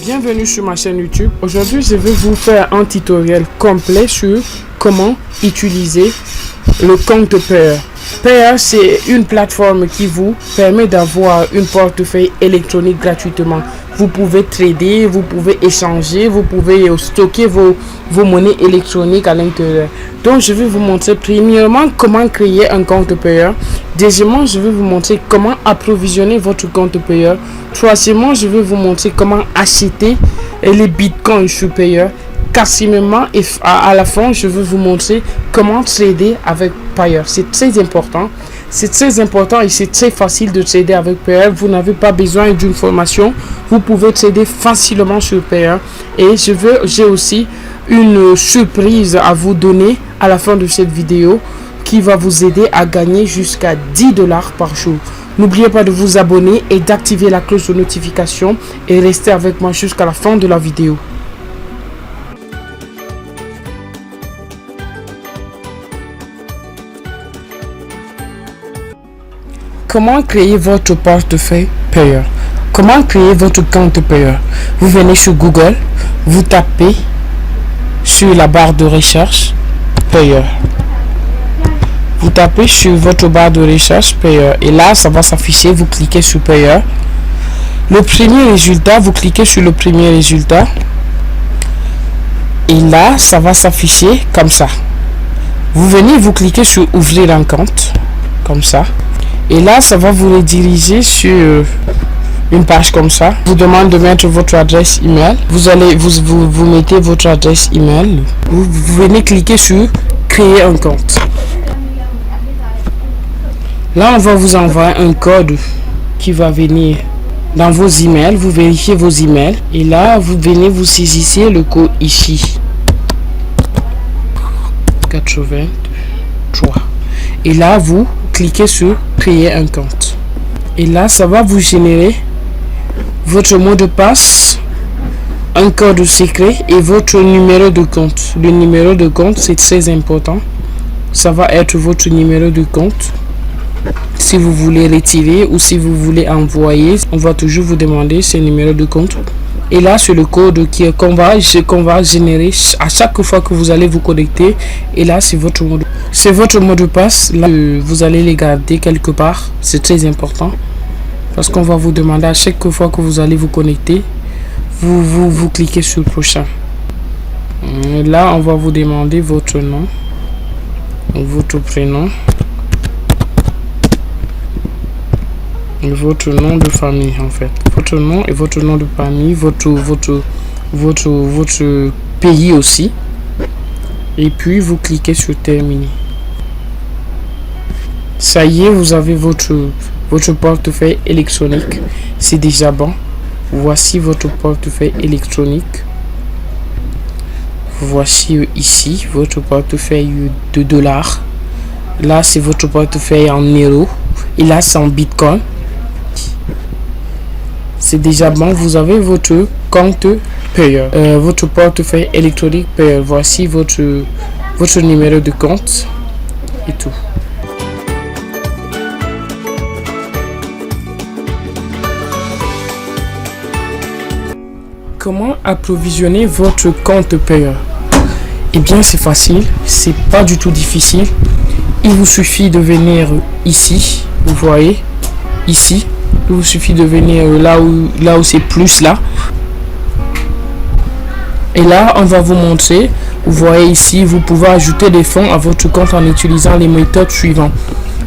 Bienvenue sur ma chaîne YouTube. Aujourd'hui, je vais vous faire un tutoriel complet sur comment utiliser le compte Payeer. Payeer, c'est une plateforme qui vous permet d'avoir un portefeuille électronique gratuitement. Vous pouvez trader, vous pouvez échanger, vous pouvez stocker vos monnaies électroniques à l'intérieur. Donc, je vais vous montrer premièrement comment créer un compte Payeer. Deuxièmement, je vais vous montrer comment approvisionner votre compte Payeer. Troisièmement, je vais vous montrer comment acheter les bitcoins sur Payeer. Quatrièmement, et à la fin, je vais vous montrer comment trader avec Payeer. C'est très important. C'est très important et c'est très facile de trader avec Payeer. Vous n'avez pas besoin d'une formation. Vous pouvez trader facilement sur Payeer. Et j'ai aussi une surprise à vous donner à la fin de cette vidéo qui va vous aider à gagner jusqu'à 10 $ par jour. N'oubliez pas de vous abonner et d'activer la cloche de notification et restez avec moi jusqu'à la fin de la vidéo. Comment créer votre portefeuille Payeer? Comment créer votre compte Payeer? Vous venez sur Google, vous tapez sur la barre de recherche Payeer. Vous tapez sur votre barre de recherche Payeer et là ça va s'afficher. Vous cliquez sur Payeer. Le premier résultat, vous cliquez sur le premier résultat et là ça va s'afficher comme ça. Vous venez, vous cliquez sur ouvrir un compte comme ça. Et là, ça va vous rediriger sur une page comme ça. Vous demande de mettre votre adresse email. Vous mettez votre adresse email. Vous venez cliquer sur créer un compte. Là, on va vous envoyer un code qui va venir dans vos emails. Vous vérifiez vos emails. Et là, vous venez, vous saisissez le code ici. 83. Et là, vous cliquez sur créer un compte. Et là, ça va vous générer votre mot de passe, un code secret et votre numéro de compte. Le numéro de compte, c'est très important. Ça va être votre numéro de compte. Si vous voulez retirer ou si vous voulez envoyer, on va toujours vous demander ce numéro de compte. Et là, c'est le code qu'on va générer à chaque fois que vous allez vous connecter. Et là, c'est votre mot de passe. Là, vous allez les garder quelque part. C'est très important. Parce qu'on va vous demander à chaque fois que vous allez vous connecter, vous cliquez sur le prochain. Et là, on va vous demander votre nom, votre prénom, votre nom de famille en fait, votre nom et votre nom de famille, votre pays aussi, et puis vous cliquez sur terminer. Ça y est, vous avez votre portefeuille électronique. C'est déjà bon. Voici votre portefeuille électronique. Voici ici votre portefeuille de dollars. Là c'est votre portefeuille en euros et là c'est en bitcoin. C'est déjà bon, vous avez votre compte Payeer, votre portefeuille électronique Payeer. Voici votre numéro de compte et tout. Comment approvisionner votre compte Payeer? Eh bien, c'est facile, c'est pas du tout difficile. Il vous suffit de venir ici, vous voyez, ici. Il vous suffit de venir là où c'est plus là. Et là, on va vous montrer. Vous voyez ici, vous pouvez ajouter des fonds à votre compte en utilisant les méthodes suivantes.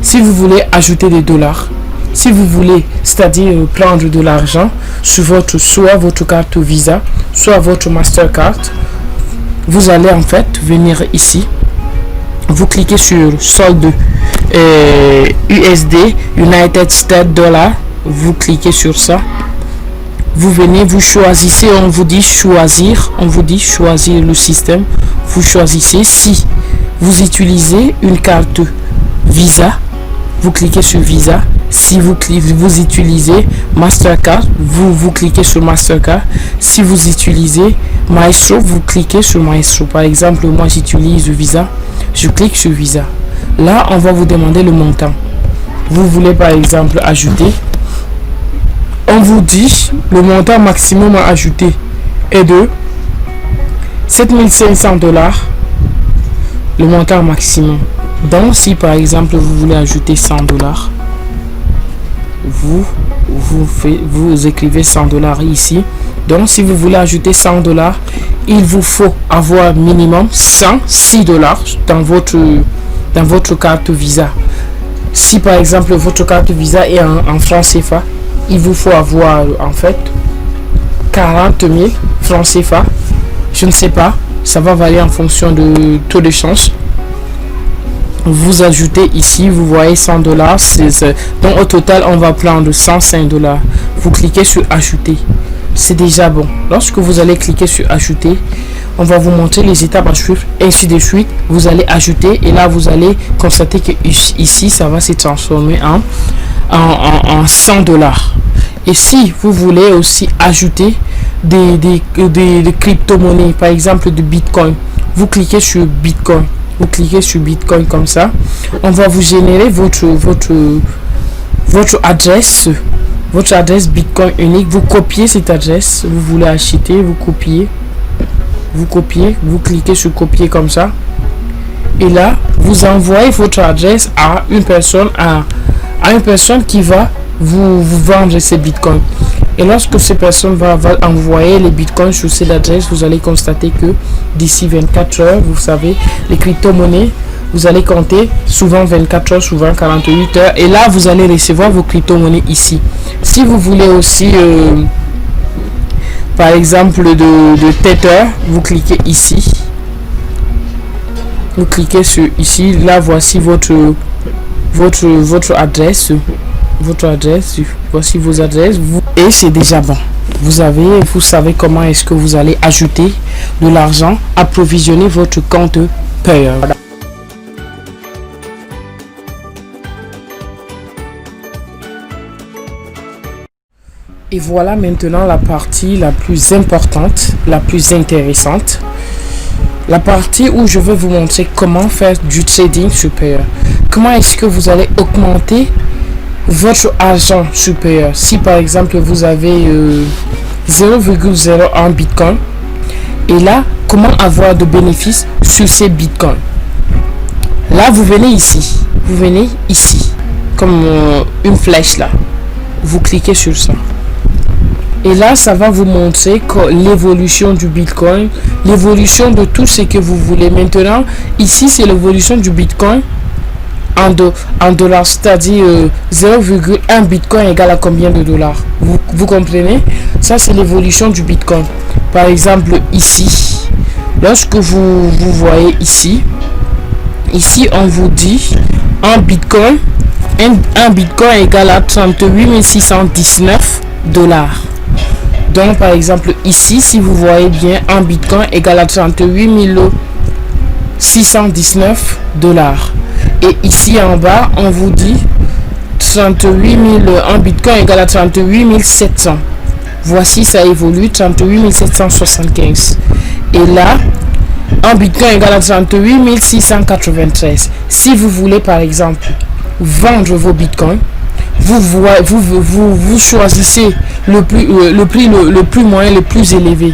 Si vous voulez ajouter des dollars, si vous voulez, c'est-à-dire prendre de l'argent sur soit votre carte Visa, soit votre Mastercard, vous allez en fait venir ici. Vous cliquez sur solde USD, United States Dollar. Vous cliquez sur ça. Vous venez, vous choisissez, on vous dit choisir le système. Vous choisissez si vous utilisez une carte Visa, vous cliquez sur Visa. Si vous utilisez Mastercard, vous cliquez sur Mastercard. Si vous utilisez Maestro, vous cliquez sur Maestro. Par exemple, moi j'utilise Visa, je clique sur Visa. Là, on va vous demander le montant. Vous voulez par exemple ajouter. On vous dit le montant maximum à ajouter. est de 7500 $, le montant maximum. Donc, si par exemple vous voulez ajouter 100 $, vous écrivez 100 $ ici. Donc, si vous voulez ajouter 100 $, il vous faut avoir minimum 106 $ dans votre carte Visa. Si par exemple votre carte Visa est en francs CFA, il vous faut avoir en fait 40 000 francs CFA. Je ne sais pas, ça va varier en fonction de taux de change. Vous ajoutez ici, vous voyez 100 $. Donc au total, on va prendre 105 $. Vous cliquez sur ajouter. C'est déjà bon. Lorsque vous allez cliquer sur ajouter, on va vous montrer les étapes à suivre, ainsi de suite. Vous allez ajouter et là vous allez constater que ici ça va se transformer en 100 $. Et si vous voulez aussi ajouter des crypto-monnaies, par exemple de Bitcoin, vous cliquez sur Bitcoin. Vous cliquez sur Bitcoin comme ça. On va vous générer votre adresse. Votre adresse Bitcoin unique. Vous copiez cette adresse. Vous voulez acheter. Vous copiez. Vous cliquez sur copier comme ça. Et là, vous envoyez votre adresse à une personne, à une personne qui va vous vendre ces bitcoins. Et lorsque cette personne va envoyer les bitcoins sur cette adresse, vous allez constater que d'ici 24 heures, vous savez, les crypto-monnaies, vous allez compter souvent 24 heures, souvent 48 heures. Et là, vous allez recevoir vos crypto-monnaies ici. Si vous voulez aussi, par exemple, de Tether, vous cliquez ici. Vous cliquez sur ici. Là, voici votre adresse. Votre adresse, voici vos adresses et c'est déjà bon. Vous savez comment est-ce que vous allez ajouter de l'argent, approvisionner votre compte Payeer. Et voilà maintenant la partie la plus importante, la plus intéressante. La partie où je vais vous montrer comment faire du trading sur Payeer. Comment est-ce que vous allez augmenter votre argent sur Payeer. Si par exemple vous avez 0,01 bitcoin, et là comment avoir de bénéfices sur ces bitcoins. Là vous venez ici comme une flèche là, vous cliquez sur ça et là ça va vous montrer l'évolution du bitcoin, l'évolution de tout ce que vous voulez. Maintenant ici c'est l'évolution du bitcoin en dollars, c'est-à-dire 0,1 bitcoin égale à combien de dollars. Vous comprenez? Ça c'est l'évolution du bitcoin. Par exemple ici, lorsque vous voyez ici on vous dit un bitcoin égale à 38 619 $. Donc par exemple ici, si vous voyez bien, un bitcoin égale à 38 619 $. Et ici en bas, on vous dit 38 000, un bitcoin égale à 38 700. Voici, ça évolue, 38 775. Et là, un bitcoin égale à 38 693. Si vous voulez, par exemple, vendre vos bitcoins, vous choisissez le prix le plus moyen, le plus élevé.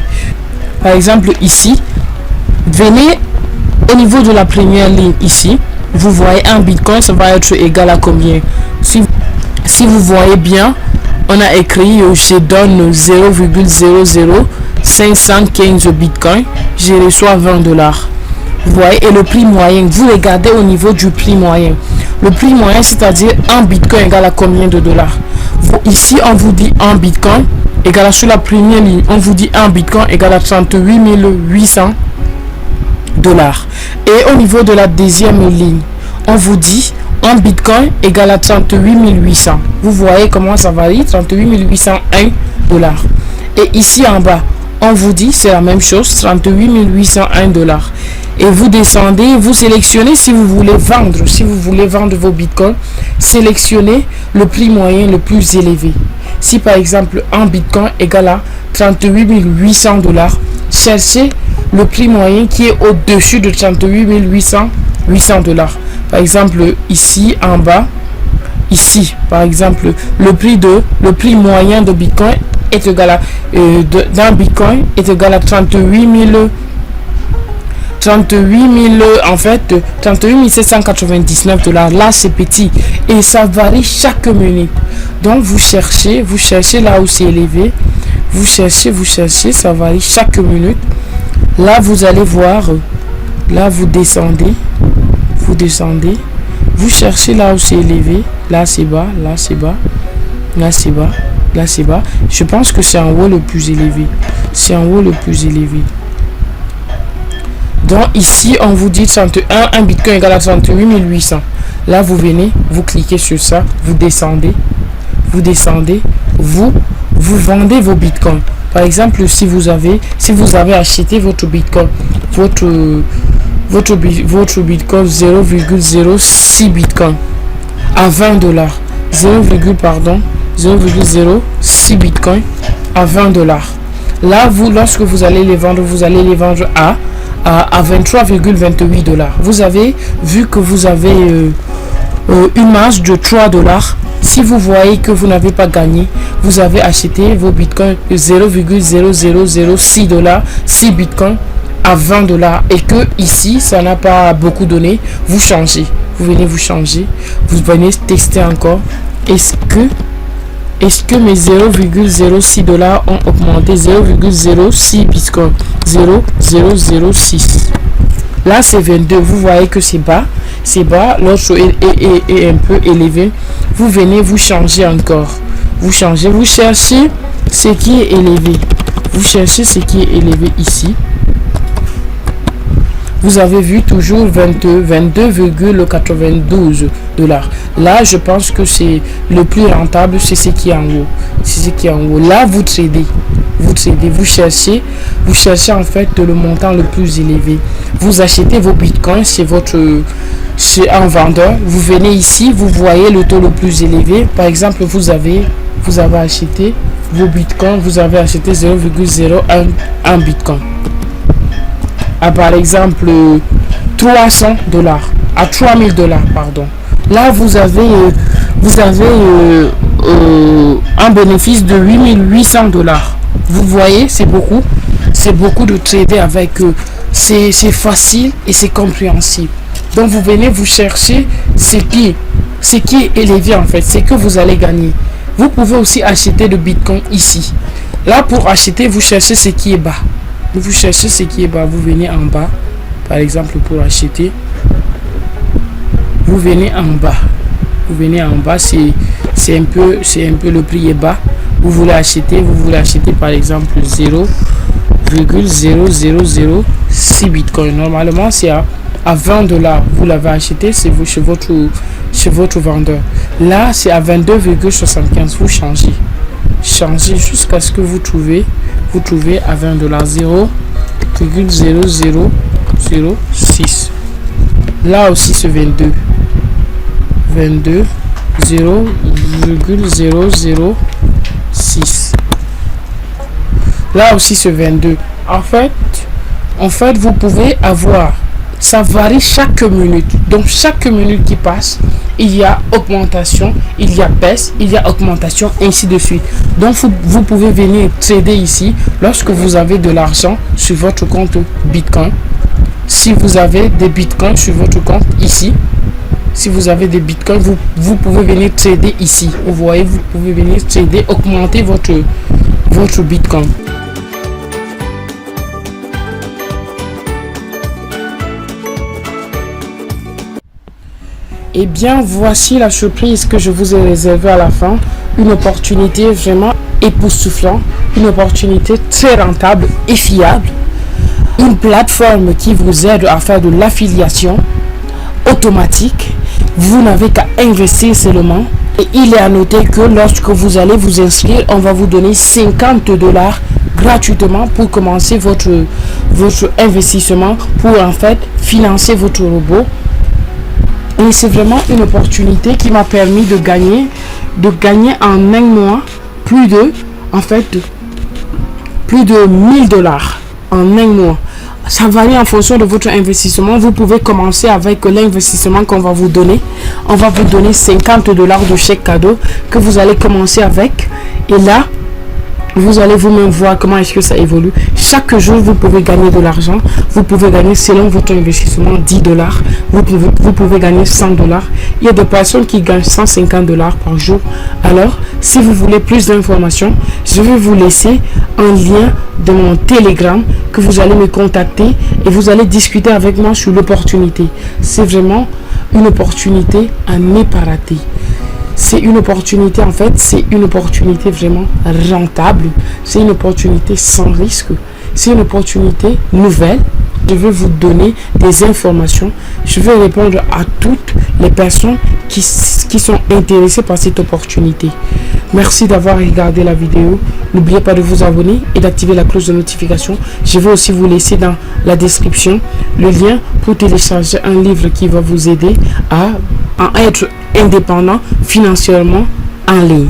Par exemple, ici, venez au niveau de la première ligne ici. Vous voyez un bitcoin, ça va être égal à combien? Si vous voyez bien, on a écrit je donne 0,00515 bitcoin, je reçois 20 $. Vous voyez, et le prix moyen, vous regardez au niveau du prix moyen. Le prix moyen, c'est-à-dire un bitcoin égale à combien de dollars? Ici, on vous dit un bitcoin égale à, sur la première ligne, on vous dit un bitcoin égale à 38 800 $. Et au niveau de la deuxième ligne, on vous dit un bitcoin égale à 38 800. Vous voyez comment ça varie, 38 801 $. Et ici en bas, on vous dit c'est la même chose, 38 801 $. Et vous descendez, vous sélectionnez si vous voulez vendre. Si vous voulez vendre vos bitcoins, sélectionnez le prix moyen le plus élevé. Si par exemple un bitcoin égale à 38 800 $, cherchez le prix moyen qui est au-dessus de 38 800 $. Par exemple ici en bas, ici par exemple le prix moyen de bitcoin est égal à d'un Bitcoin est égal à 38 000 en fait 38 799 dollars. Là c'est petit et ça varie chaque minute. Donc vous cherchez là où c'est élevé, vous cherchez, ça varie chaque minute. Là vous allez voir, là vous descendez, vous cherchez là où c'est élevé, là c'est bas, là c'est bas, là c'est bas, là c'est bas. Je pense que c'est en haut le plus élevé, donc ici on vous dit 31, un Bitcoin égale à 38 800. Là vous venez, vous cliquez sur ça, vous descendez, vous vendez vos Bitcoins. Par exemple, si vous avez acheté votre Bitcoin, votre Bitcoin 0,06 Bitcoin à 20 dollars, 0,06 Bitcoin à 20 dollars. Là, lorsque vous allez les vendre, à 23,28 dollars. Vous avez vu que vous avez une marge de 3 dollars. Si vous voyez que vous n'avez pas gagné, vous avez acheté vos bitcoins 0,0006 dollars, 6 bitcoins à 20 dollars et que ici ça n'a pas beaucoup donné, vous changez. Vous venez vous venez tester encore. Est-ce que mes 0,06 dollars ont augmenté? 0,06 bitcoin, 0,006. Là c'est 22, vous voyez que c'est bas, l'autre est un peu élevé. Vous venez, vous changez encore, vous cherchez ce qui est élevé, ici. Vous avez vu toujours 22,92 dollars. Là, je pense que c'est le plus rentable, c'est ce qui est en haut. Là, vous tradez, vous cherchez en fait le montant le plus élevé. Vous achetez vos bitcoins, c'est un vendeur. Vous venez ici, vous voyez le taux le plus élevé. Par exemple, vous avez acheté vos bitcoins, vous avez acheté 0,01 bitcoin. Par exemple 300 dollars à 3000 dollars, pardon. Là vous avez un bénéfice de 8800 dollars. Vous voyez, c'est beaucoup de trader avec c'est facile et c'est compréhensible. Donc vous venez, vous cherchez ce qui est élevé en fait, c'est que vous allez gagner. Vous pouvez aussi acheter de bitcoin ici. Là pour acheter, vous cherchez ce qui est bas. Vous venez en bas. Par exemple, pour acheter, vous venez en bas. C'est un peu le prix est bas. Vous voulez acheter par exemple 0,0006 bitcoin. Normalement, c'est à 20 dollars. Vous l'avez acheté, c'est chez votre vendeur. Là, c'est à 22,75. Vous changez jusqu'à ce que vous trouvez à 20 dollars, 0,0006. Là aussi c'est 0,006. Là aussi c'est 22. En fait vous pouvez avoir, ça varie chaque minute. Donc chaque minute qui passe, il y a augmentation, il y a baisse, il y a augmentation, ainsi de suite. Donc vous pouvez venir trader ici lorsque vous avez de l'argent sur votre compte Bitcoin. Si vous avez des Bitcoins sur votre compte ici, si vous avez des Bitcoins, vous pouvez venir trader ici. Vous voyez, vous pouvez venir trader, augmenter votre Bitcoin. Et bien, voici la surprise que je vous ai réservée à la fin. Une opportunité vraiment époustouflante, une opportunité très rentable et fiable. Une plateforme qui vous aide à faire de l'affiliation automatique. Vous n'avez qu'à investir seulement. Et il est à noter que lorsque vous allez vous inscrire, on va vous donner 50 dollars gratuitement pour commencer votre investissement, pour en fait financer votre robot. Et c'est vraiment une opportunité qui m'a permis de gagner en un mois plus de 1000 dollars en un mois. Ça varie en fonction de votre investissement. Vous pouvez commencer avec l'investissement qu'on va vous donner. On va vous donner 50 dollars de chèque cadeau que vous allez commencer avec. Et là, Vous allez vous-même voir comment est-ce que ça évolue. Chaque jour, vous pouvez gagner de l'argent. Vous pouvez gagner selon votre investissement $10. Vous pouvez gagner $100. Il y a des personnes qui gagnent $150 par jour. Alors, si vous voulez plus d'informations, je vais vous laisser un lien de mon Telegram que vous allez me contacter et vous allez discuter avec moi sur l'opportunité. C'est vraiment une opportunité à ne pas rater. C'est une opportunité, en fait, c'est une opportunité vraiment rentable. C'est une opportunité sans risque. C'est une opportunité nouvelle. Je vais vous donner des informations. Je vais répondre à toutes les personnes qui sont intéressées par cette opportunité. Merci d'avoir regardé la vidéo. N'oubliez pas de vous abonner et d'activer la cloche de notification. Je vais aussi vous laisser dans la description le lien pour télécharger un livre qui va vous aider à être indépendant financièrement en ligne.